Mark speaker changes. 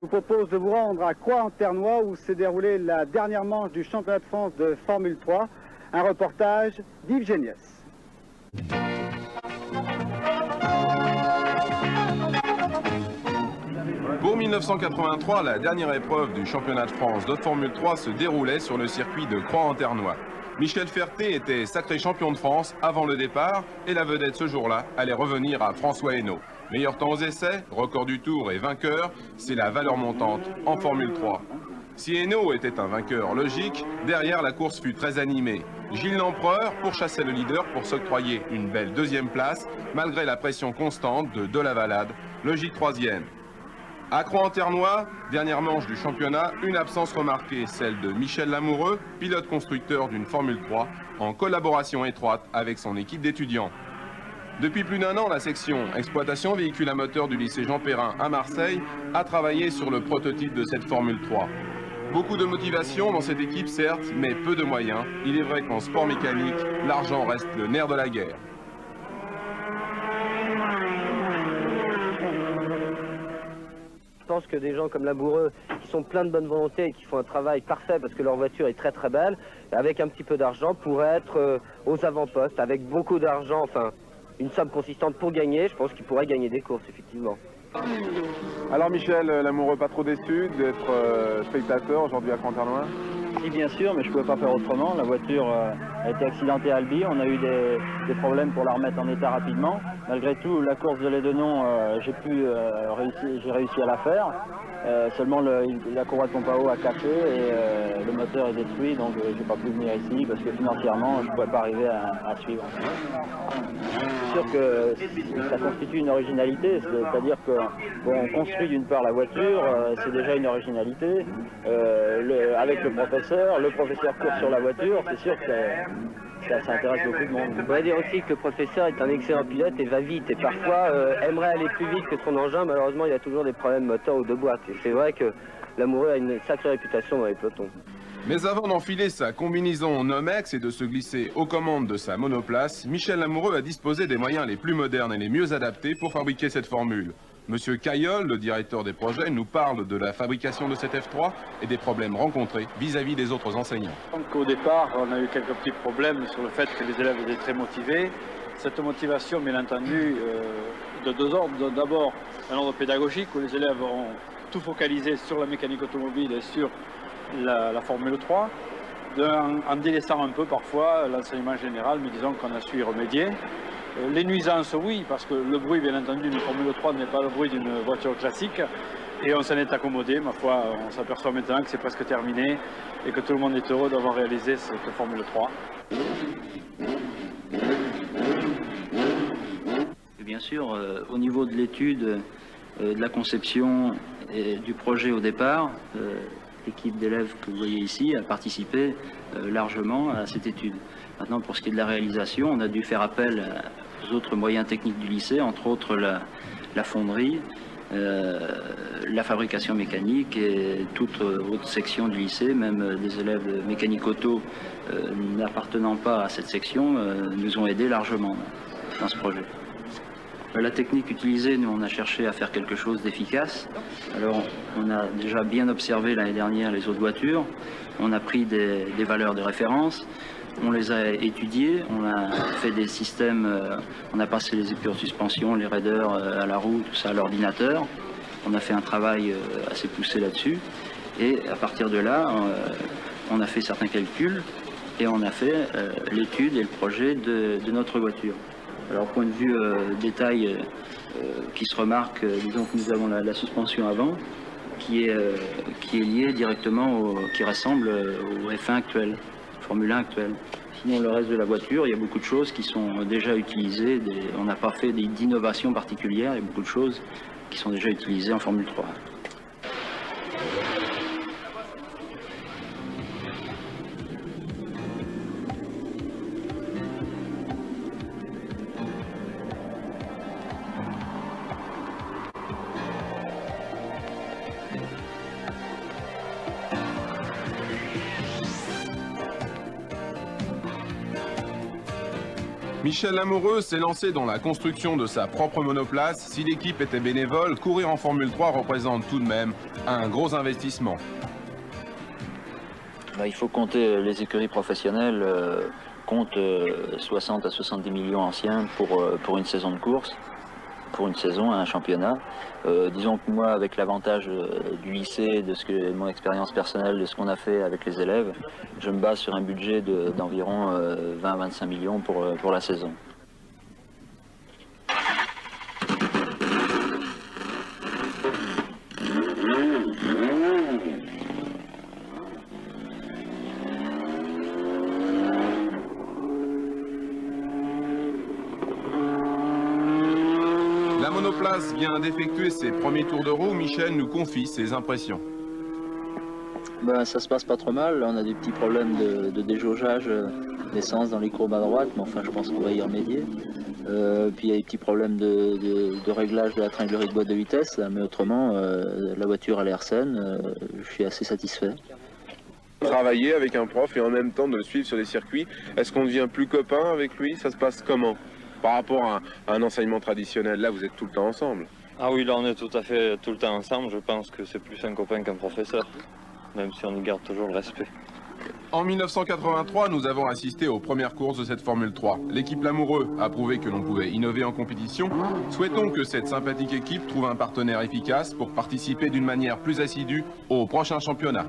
Speaker 1: Je vous propose de vous rendre à Croix-en-Ternois où s'est déroulée la dernière manche du championnat de France de Formule 3. Un reportage d'Yves Géniès.
Speaker 2: Pour 1983, la dernière épreuve du championnat de France de Formule 3 se déroulait sur le circuit de Croix-en-Ternois. Michel Ferté était sacré champion de France avant le départ et la vedette ce jour-là allait revenir à François Hénault. Meilleur temps aux essais, record du tour et vainqueur, c'est la valeur montante en Formule 3. Si Hénault était un vainqueur logique, derrière la course fut très animée. Gilles Lempereur pourchassait le leader pour s'octroyer une belle deuxième place, malgré la pression constante de Delavalade, logique troisième. À Croix-en-Ternois, dernière manche du championnat, une absence remarquée, celle de Michel Lamoureux, pilote constructeur d'une Formule 3, en collaboration étroite avec son équipe d'étudiants. Depuis plus d'un an, la section exploitation véhicule à moteur du lycée Jean Perrin à Marseille a travaillé sur le prototype de cette Formule 3. Beaucoup de motivation dans cette équipe, certes, mais peu de moyens. Il est vrai qu'en sport mécanique, l'argent reste le nerf de la guerre.
Speaker 3: Je pense que des gens comme Lamoureux, qui sont pleins de bonne volonté et qui font un travail parfait parce que leur voiture est très très belle, avec un petit peu d'argent, pourraient être aux avant-postes, avec beaucoup d'argent, enfin une somme consistante pour gagner, je pense qu'ils pourraient gagner des courses, effectivement.
Speaker 4: Alors Michel Lamoureux, pas trop déçu d'être spectateur aujourd'hui à Croix-en-Ternois?
Speaker 5: Si, bien sûr, mais je ne pouvais pas faire autrement. La voiture a été accidentée à Albi, on a eu des problèmes pour la remettre en état rapidement. Malgré tout, la course de Lédenon, j'ai réussi à la faire. Seulement la courroie de pompe à eau a cassé et le moteur est détruit, donc je n'ai pas pu venir ici parce que financièrement, je ne pouvais pas arriver à suivre. C'est sûr que ça constitue une originalité, c'est-à-dire qu'on construit d'une part la voiture, c'est déjà une originalité. Avec le professeur court sur la voiture, c'est sûr que ça intéresse beaucoup de monde.
Speaker 3: On pourrait dire aussi que le professeur est un excellent pilote et va vite et parfois aimerait aller plus vite que son engin, malheureusement il a toujours des problèmes moteur ou de boîte. Et c'est vrai que Lamoureux a une sacrée réputation dans les pelotons.
Speaker 2: Mais avant d'enfiler sa combinaison Nomex et de se glisser aux commandes de sa monoplace, Michel Lamoureux a disposé des moyens les plus modernes et les mieux adaptés pour fabriquer cette formule. Monsieur Caillol, le directeur des projets, nous parle de la fabrication de cette F3 et des problèmes rencontrés vis-à-vis des autres enseignants.
Speaker 6: Donc, au départ, on a eu quelques petits problèmes sur le fait que les élèves étaient très motivés. Cette motivation, bien entendu, de deux ordres. D'abord, un ordre pédagogique où les élèves ont tout focalisé sur la mécanique automobile et sur la Formule 3, en délaissant un peu parfois l'enseignement général, mais disons qu'on a su y remédier. Les nuisances, oui, parce que le bruit, bien entendu, d'une Formule 3 n'est pas le bruit d'une voiture classique. Et on s'en est accommodé, ma foi, on s'aperçoit maintenant que c'est presque terminé et que tout le monde est heureux d'avoir réalisé cette Formule 3.
Speaker 5: Et bien sûr, au niveau de l'étude, de la conception et du projet au départ, l'équipe d'élèves que vous voyez ici a participé largement à cette étude. Maintenant, pour ce qui est de la réalisation, on a dû faire appel aux autres moyens techniques du lycée, entre autres la fonderie, la fabrication mécanique et toute autre section du lycée, même des élèves de mécanique auto n'appartenant pas à cette section, nous ont aidés largement dans ce projet. La technique utilisée, nous on a cherché à faire quelque chose d'efficace. Alors on a déjà bien observé l'année dernière les autres voitures, on a pris des valeurs de référence, on les a étudiées, on a fait des systèmes, on a passé les épures de suspension, les raideurs à la roue, tout ça à l'ordinateur. On a fait un travail assez poussé là-dessus et à partir de là, on a fait certains calculs et on a fait l'étude et le projet de notre voiture. Alors, point de vue détail qui se remarque, disons que nous avons la suspension avant, qui est liée directement, qui ressemble au F1 actuel, Formule 1 actuel. Sinon, le reste de la voiture, il y a beaucoup de choses qui sont déjà utilisées. On n'a pas fait d'innovation particulière, il y a beaucoup de choses qui sont déjà utilisées en Formule 3.
Speaker 2: Michel Lamoureux s'est lancé dans la construction de sa propre monoplace. Si l'équipe était bénévole, courir en Formule 3 représente tout de même Un gros investissement.
Speaker 5: Il faut compter, les écuries professionnelles comptent 60 à 70 millions anciens pour une saison de course, pour une saison, un championnat. Disons que moi, avec l'avantage du lycée, de mon expérience personnelle, de ce qu'on a fait avec les élèves, je me base sur un budget d'environ 20 à 25 millions pour la saison.
Speaker 2: La monoplace vient d'effectuer ses premiers tours de roue. Michel nous confie ses impressions.
Speaker 5: Ça se passe pas trop mal. On a des petits problèmes de déjaugeage d'essence dans les courbes à droite, mais enfin je pense qu'on va y remédier. Puis il y a des petits problèmes de réglage de la tringlerie de boîte de vitesse, mais autrement la voiture a l'air saine, je suis assez satisfait.
Speaker 4: Travailler avec un prof et en même temps de le suivre sur les circuits, est-ce qu'on devient plus copain avec lui? Ça se passe comment? Par rapport à un enseignement traditionnel, là vous êtes tout le temps ensemble.
Speaker 7: Ah oui, là on est tout à fait tout le temps ensemble. Je pense que c'est plus un copain qu'un professeur, même si on y garde toujours le respect.
Speaker 2: En 1983, nous avons assisté aux premières courses de cette Formule 3. L'équipe Lamoureux a prouvé que l'on pouvait innover en compétition. Souhaitons que cette sympathique équipe trouve un partenaire efficace pour participer d'une manière plus assidue au prochain championnat.